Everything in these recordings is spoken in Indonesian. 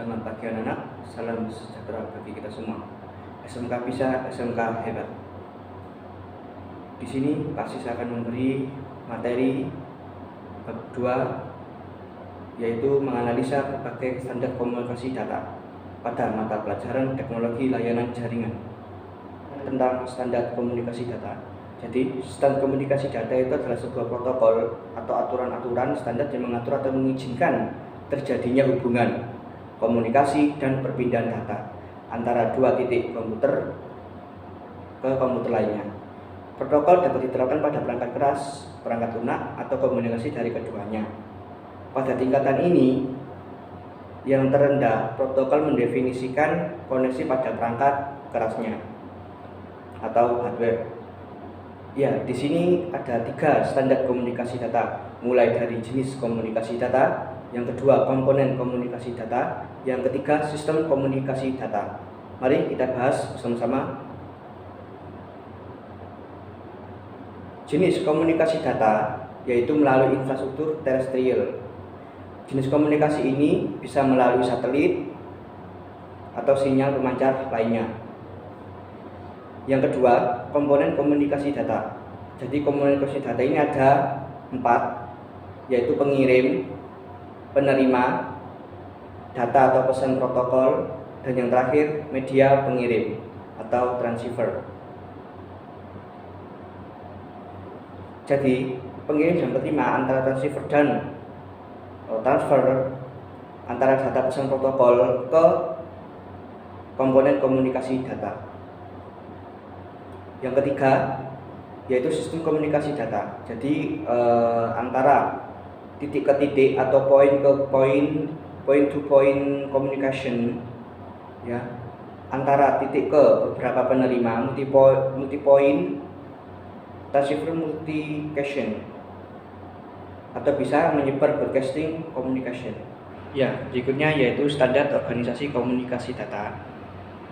Selamat pagi anak-anak, salam sejahtera bagi kita semua. SMK bisa, SMK hebat. Di sini Pak Sis akan memberi materi bab 2, yaitu menganalisa berbagai standar komunikasi data pada mata pelajaran teknologi layanan jaringan. Tentang standar komunikasi data. Jadi, standar komunikasi data itu adalah sebuah protokol atau aturan-aturan standar yang mengatur atau mengizinkan terjadinya hubungan, komunikasi, dan perpindahan data antara dua titik komputer ke komputer lainnya. Protokol dapat diterapkan pada perangkat keras, perangkat lunak, atau komunikasi dari keduanya. Pada tingkatan ini, yang terendah, protokol mendefinisikan koneksi pada perangkat kerasnya atau hardware. Ya, di sini ada 3 standar komunikasi data, mulai dari jenis komunikasi data, yang kedua komponen komunikasi data, yang ketiga sistem komunikasi data. Mari kita bahas bersama-sama. Jenis komunikasi data yaitu melalui infrastruktur terestrial. Jenis komunikasi ini bisa melalui satelit atau sinyal pemancar lainnya. Yang kedua, komponen komunikasi data. Jadi komunikasi data ini ada 4, yaitu pengirim, penerima, data atau pesan protokol, dan yang terakhir media pengirim atau transceiver. Jadi pengirim dan penerima antara transceiver dan transfer antara data pesan protokol ke komponen komunikasi data. Yang ketiga yaitu sistem komunikasi data. Jadi antara titik ke titik atau point ke point, point to point communication, ya, antara titik ke beberapa penerima, multi point transceiver multication, atau bisa menyebar broadcasting communication. Ya, berikutnya yaitu standar organisasi komunikasi data.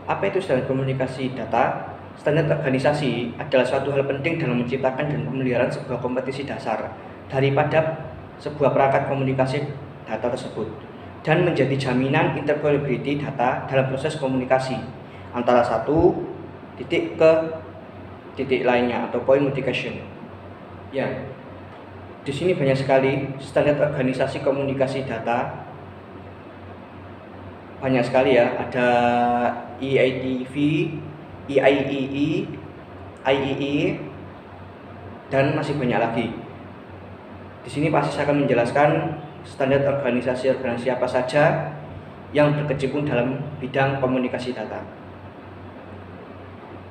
Apa itu standar komunikasi data? Standar organisasi adalah suatu hal penting dalam menciptakan dan pemeliharaan sebuah kompetisi dasar daripada sebuah perangkat komunikasi data tersebut, dan menjadi jaminan interoperability data dalam proses komunikasi antara satu titik ke titik lainnya atau point multiplication. Ya, di sini banyak sekali standar organisasi komunikasi data. Banyak sekali ya, ada EITV, EIEE, IEE, dan masih banyak lagi. Di sini Pak Sis akan menjelaskan standar organisasi apa saja yang berkecimpung dalam bidang komunikasi data.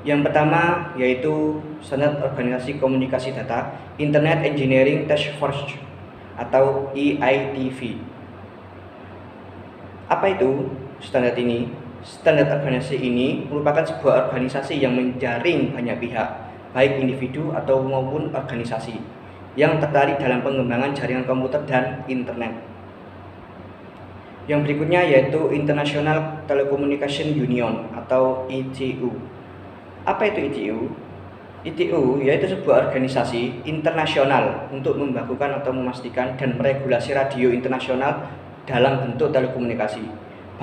Yang pertama yaitu standar organisasi komunikasi data Internet Engineering Task Force atau EITV. Apa itu standar ini? Standar organisasi ini merupakan sebuah organisasi yang menjaring banyak pihak, baik individu atau maupun organisasi, yang tertarik dalam pengembangan jaringan komputer dan internet. Yang berikutnya yaitu International Telecommunication Union atau ITU. Apa itu ITU? ITU yaitu sebuah organisasi internasional untuk membakukan atau memastikan dan meregulasi radio internasional dalam bentuk telekomunikasi,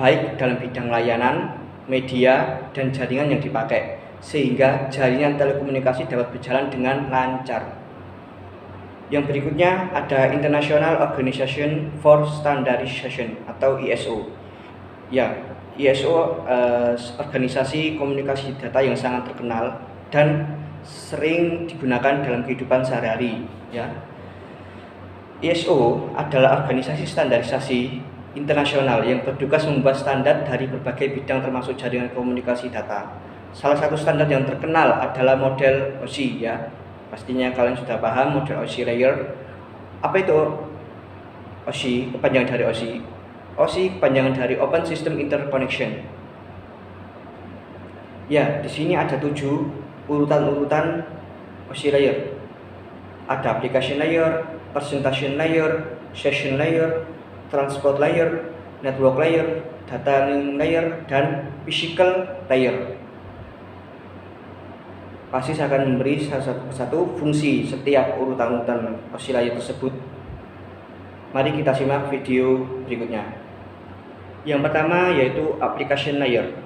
baik dalam bidang layanan, media, dan jaringan yang dipakai, sehingga jaringan telekomunikasi dapat berjalan dengan lancar. Yang berikutnya ada International Organization for Standardization atau ISO. Ya, ISO organisasi komunikasi data yang sangat terkenal dan sering digunakan dalam kehidupan sehari-hari. Ya, ISO adalah organisasi standarisasi internasional yang bertugas membuat standar dari berbagai bidang termasuk jaringan komunikasi data. Salah satu standar yang terkenal adalah model OSI, ya. Pastinya kalian sudah paham model OSI layer. Apa itu OSI? Kepanjangan dari OSI. OSI kepanjangan dari Open System Interconnection. Ya, di sini ada 7 urutan-urutan OSI layer. Ada application layer, presentation layer, session layer, transport layer, network layer, data link layer, dan physical layer. Pak Sis akan memberi satu fungsi setiap urutan-urutan OSI layer tersebut. Mari kita simak video berikutnya. Yang pertama yaitu application layer.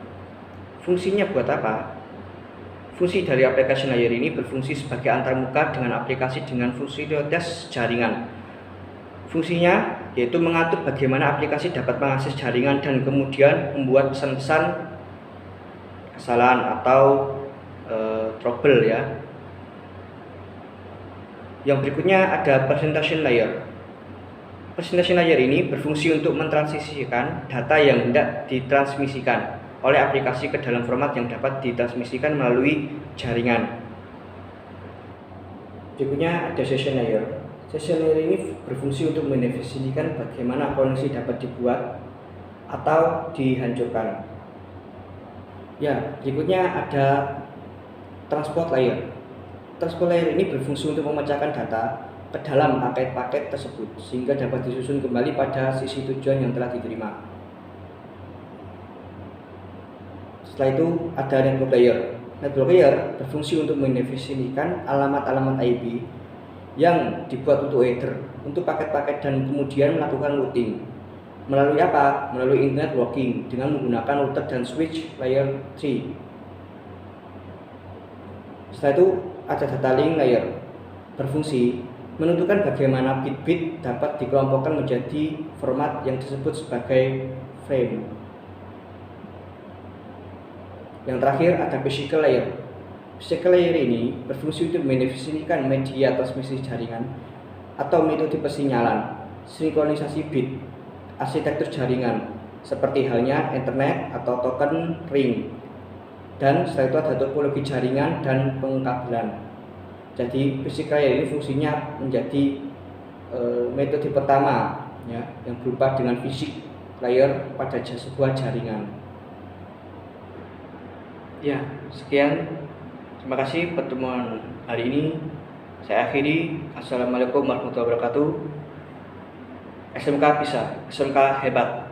Fungsinya buat apa? Fungsi dari application layer ini berfungsi sebagai antarmuka dengan aplikasi dengan fungsionalitas jaringan. Fungsinya yaitu mengatur bagaimana aplikasi dapat mengakses jaringan dan kemudian membuat pesan-pesan kesalahan atau trouble ya. Yang berikutnya ada presentation layer. Presentation layer ini berfungsi untuk mentransmisikan data yang hendak ditransmisikan oleh aplikasi ke dalam format yang dapat ditransmisikan melalui jaringan. Berikutnya ada session layer. Session layer ini berfungsi untuk mendefinisikan bagaimana koneksi dapat dibuat atau dihancurkan. Ya, berikutnya ada transport layer. Transport layer ini berfungsi untuk memecahkan data ke dalam paket-paket tersebut sehingga dapat disusun kembali pada sisi tujuan yang telah diterima. Setelah itu ada network layer. Network layer berfungsi untuk mendefinisikan alamat-alamat IP yang dibuat untuk header, untuk paket-paket dan kemudian melakukan routing. Melalui apa? Melalui internet working dengan menggunakan router dan switch layer 3. Setelah itu ada data link layer. Berfungsi menentukan bagaimana bit-bit dapat dikelompokkan menjadi format yang disebut sebagai frame. Yang terakhir ada physical layer. Physical layer ini berfungsi untuk mendefinisikan media transmisi jaringan atau metode persinyalan, sinkronisasi bit, arsitektur jaringan, seperti halnya internet atau token ring. Dan setelah itu ada topologi jaringan dan pengkabelan. Jadi physical layer ini fungsinya menjadi metode pertama ya, yang berupa dengan fisik layer pada sebuah jaringan. Ya, sekian. Terima kasih pertemuan hari ini. Saya akhiri. Assalamualaikum warahmatullahi wabarakatuh. SMK bisa, SMK hebat.